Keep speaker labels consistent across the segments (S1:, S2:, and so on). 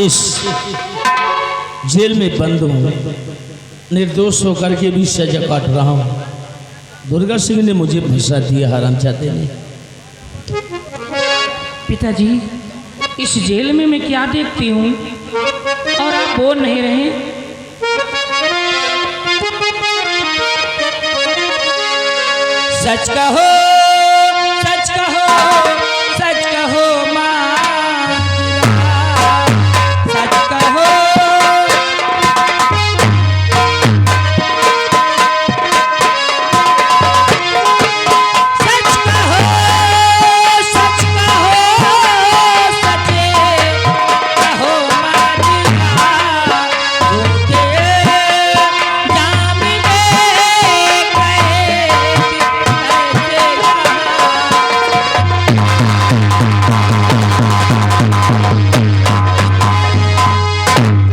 S1: इस जेल में बंद हूँ, निर्दोष होकर के भी सजा काट रहा हूँ। दुर्गा सिंह ने मुझे फंसा दिया, हरामजादे ने।
S2: पिताजी, इस जेल में मैं क्या देखती हूँ और आप बोल नहीं रहे?
S1: सच कहो, सच कहो, सच कहो माँ, सच कहो। सच कहो, सच कहो, सचे कहो माँ, रोते जाम में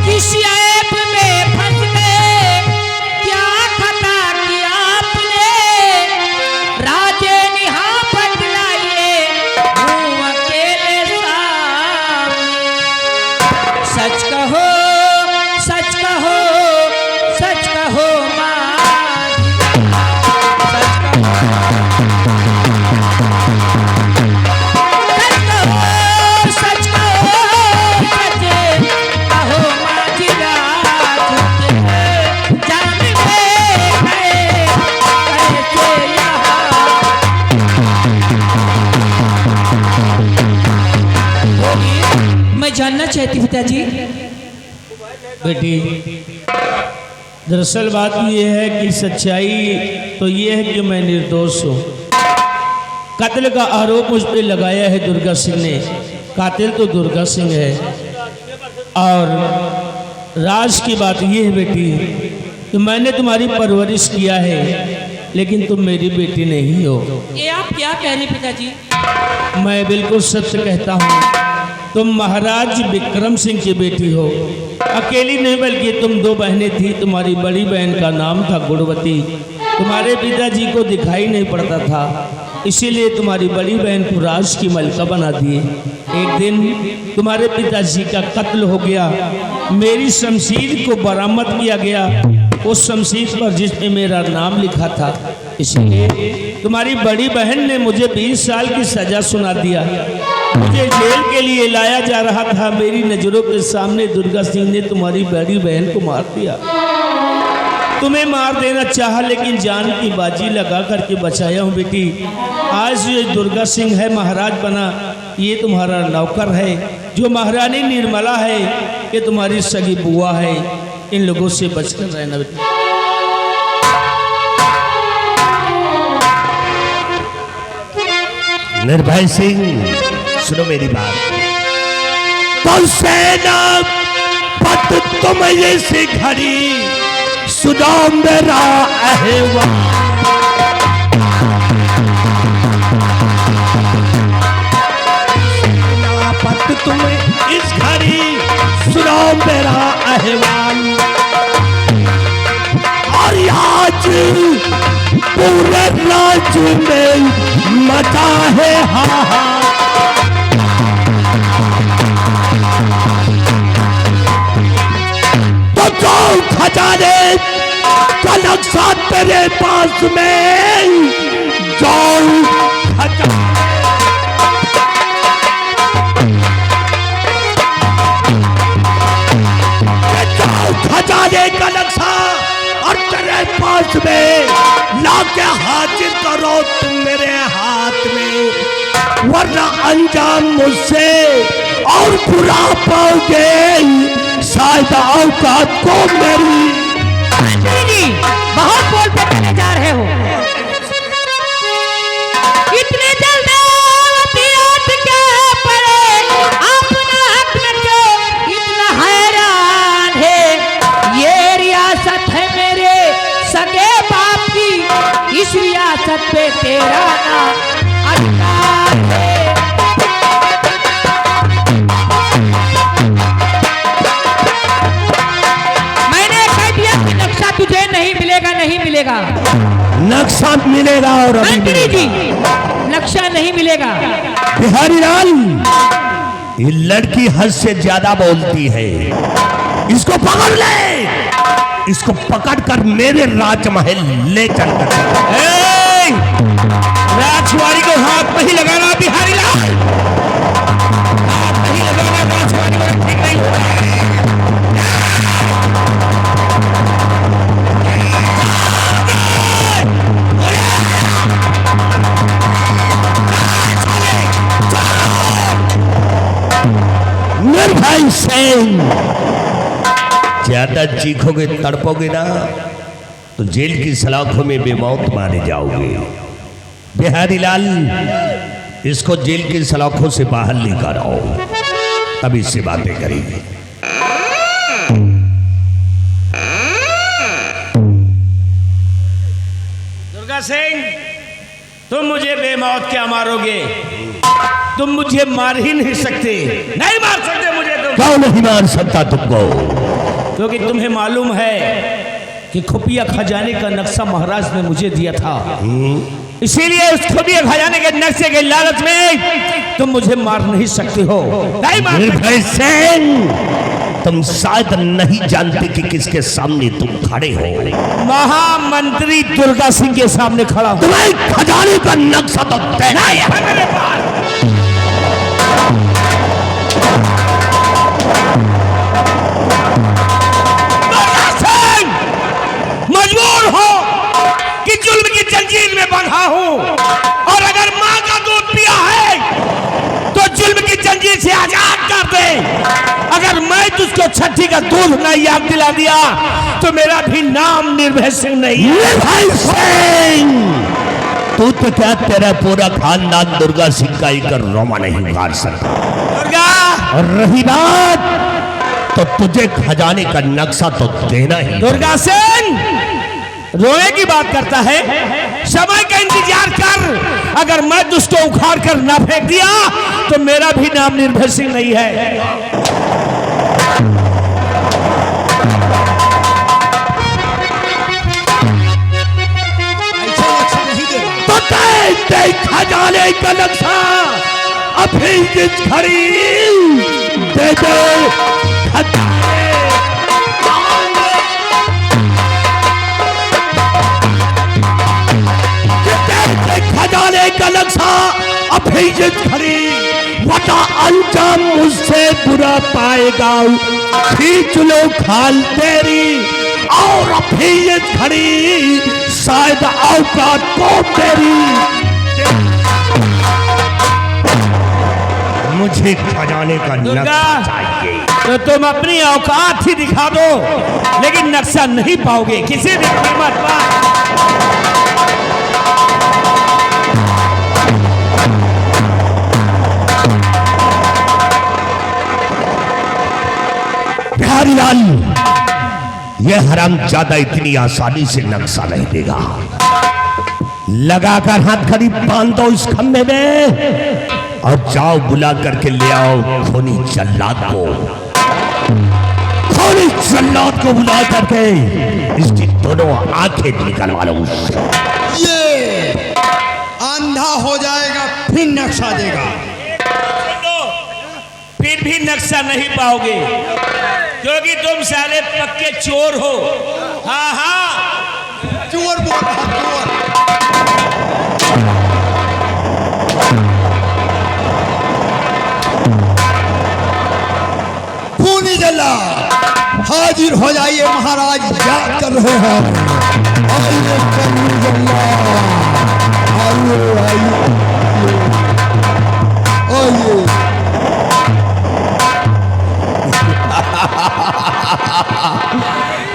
S1: किसी ऐप में फंस गए, क्या खता किया आपने, राजे निहा बतलाइए, हूँ अकेले सामने। सच कहो, सच कहो, सच कहो माँ, सच कहो, सच कहो, सचे कहो माँ जिला, झुके जाम में गए कैसे यहाँ। मैं जानना चाहती हूँ पिताजी। बेटी, दरअसल बात यह है कि सच्चाई तो ये है कि मैं निर्दोष हूँ। कत्ल का आरोप मुझ पे लगाया है दुर्गा सिंह ने। कातिल तो दुर्गा सिंह है। और राज की बात ये है बेटी कि मैंने तुम्हारी परवरिश किया है, लेकिन तुम मेरी बेटी नहीं हो।
S2: ये आप क्या कह रहे हैं पिताजी?
S1: मैं बिल्कुल सच कहता हूँ, तुम महाराज विक्रम सिंह की बेटी हो। अकेली नहीं बल्कि तुम दो बहनें थी। तुम्हारी बड़ी बहन का नाम था गुणवती। तुम्हारे पिताजी को दिखाई नहीं पड़ता था, इसीलिए तुम्हारी बड़ी बहन को राज की मलका बना दिए। एक दिन तुम्हारे पिताजी का कत्ल हो गया। मेरी शमशीर को बरामद किया गया, उस शमशीर पर जिसमें मेरा नाम लिखा था। इसलिए तुम्हारी बड़ी बहन ने मुझे 20 साल की सजा सुना दिया। मुझे जेल के लिए लाया जा रहा था। मेरी नजरों के सामने दुर्गा सिंह ने तुम्हारी बड़ी बहन को मार दिया। तुम्हें मार देना चाहा, लेकिन जान की बाजी लगा करके बचाया हूँ बेटी। आज ये दुर्गा सिंह है, महाराज बना। ये तुम्हारा नौकर है, जो महारानी निर्मला है, ये तुम्हारी सगी बुआ है। इन लोगों से बचकर रहना बेटी।
S3: निर्भय सिंह, सुनो मेरी बात। तो सेना पत तुम इस घड़ी सुनो मेरा अहवाल। सेना पत तुम इस घड़ी सुनो मेरा अहवाल। और आज पूरे राज्य में मचा है हाहाकार। तो जो खजाने का नक्शा तेरे पास में, जो खजाने का नक्शा और तेरे पास में लाके हाजिर करो तुम मेरे हाथ में, वरना अंजाम मुझसे और बुरा पाओगे। शायद औकात को मेरी।
S2: बहुत बोल पे चले जा रहे हो। इतने जल्द वसीयत के पड़े अपना हक न क्यों इतना हैरान है। ये रियासत है मेरे सगे बाप की, इस रियासत पे तेरा ना अधिकार है। मैंने कह दिया कि नक्शा तुझे नहीं मिलेगा, नहीं मिलेगा।
S3: नक्शा मिलेगा और अभी
S2: मंत्री
S3: मिलेगा।
S2: जी नक्शा नहीं मिलेगा।
S3: बिहारी लाल, ये लड़की हद से ज्यादा बोलती है, इसको पकड़ ले, इसको पकड़कर मेरे राजमहल ले चलकर।
S1: राजकुमारी को हाथ नहीं लगाना बिहारी लाल, हाथ नहीं लगाना राजकुमारी को, ठीक नहीं होगा।
S3: निर्भय सिंह, ज्यादा चीखोगे तड़पोगे ना तो जेल की सलाखों में बेमौत मारे जाओगे। बिहारी लाल, इसको जेल की सलाखों से बाहर लेकर आओ, तब इससे बातें करेंगे।
S1: दुर्गा सिंह, तुम मुझे बेमौत क्या मारोगे? तुम मुझे मार ही नहीं सकते, नहीं मार सकते मुझे तुम।
S3: क्यों नहीं मार सकता तुमको?
S1: क्योंकि तुम्हें मालूम है कि खुफिया खजाने का नक्शा महाराज ने मुझे दिया था, इसीलिए उस खुफिया खजाने के नक्शे के लालच में तुम मुझे मार नहीं सकते हो, नहीं मार सकते।
S3: निर्भय सिंह, तुम शायद नहीं जानते कि किसके सामने तुम खड़े हो।
S1: महामंत्री दुर्गा सिंह के सामने खड़ा हूं।
S3: तुम्हें खजाने का नक्शा तो देना है मेरे पास।
S1: मजबूर हो कि जुल्म की जंजीर में बंधा हूं, और अगर मां का दूध पिया है तो जुल्म की जंजीर से आजाद कर दे। अगर मैं तुझको छठी का दूध नहीं याद दिला दिया तो मेरा भी नाम निर्भय सिंह नहीं है।
S3: निर्भय सिंह, तू तो क्या, तेरा पूरा खानदान दुर्गा सिंह का एक रोमा नहीं उखाड़ सकता।
S1: दुर्गा,
S3: और रही बात, तो तुझे खजाने का नक्शा तो देना ही।
S1: दुर्गा सिंह रोए की बात करता है, समय का इंतजार कर। अगर मैं तुझको उखाड़ कर ना फेंक दिया तो मेरा भी नाम निर्भय सिंह नहीं है।
S3: तो दे खजाने का नक्शा अभी जिस खड़ी दे दे खजाने का नक्शा अभी जिस खड़ी, वटा अंजाम मुझसे बुरा पाएगा। खींच लो खाल तेरी और अभी ये खड़ी, शायद औकात को तेरी। मुझे खजाने का
S1: दुर्गा,
S3: नक्शा चाहिए।
S1: तो तुम अपनी औकात ही दिखा दो, लेकिन नक्शा नहीं पाओगे किसी भी कीमत पर।
S3: बिहारी लाल, यह हरामजादा इतनी आसानी से नक्शा नहीं देगा। लगाकर हाथ खड़ी बांध दो इस खम्भे में और जाओ बुला करके ले आओ खूनी जल्लाद को। खूनी जल्लाद को बुला करके इसकी दोनों आंखें निकलवा लो।
S4: ये अंधा हो जाएगा फिर नक्शा देगा।
S1: फिर भी नक्शा नहीं पाओगे क्योंकि तुम साले पक्के चोर हो। हाँ हाँ,
S4: चोर बोल रहा, चोर। खूनी जल्ला हाजिर हो जाइए, महाराज याद कर रहे हैं। आइए खूनी जल्ला, आइए आइए आइए।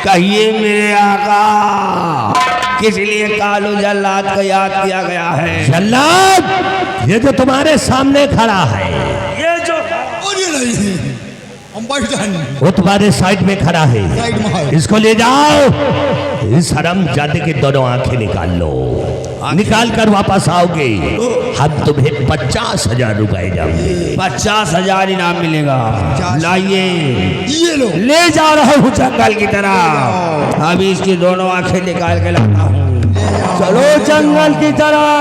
S3: कहिए मेरे आका, किस लिए कालू जल्लाद को याद किया गया है? जल्लाद, ये जो तुम्हारे सामने खड़ा है,
S1: ये जो
S4: और ये नहीं, हम बैठ जाएंगे।
S3: वो तुम्हारे साइड में खड़ा है,
S4: साइड में है।
S3: इसको ले जाओ। इस हरामजादे की दोनों आंखें निकाल लो। निकाल कर वापस आओगे, हम तुम्हें 50,000 रुपए देंगे।
S1: 50,000 इनाम मिलेगा। लाइए,
S4: ये लो।
S1: ले जा रहा हूँ जंगल की तरह। अभी इसकी दोनों आंखें निकाल के लाता हूँ।
S4: जाओ
S5: चलो जंगल की तरफ।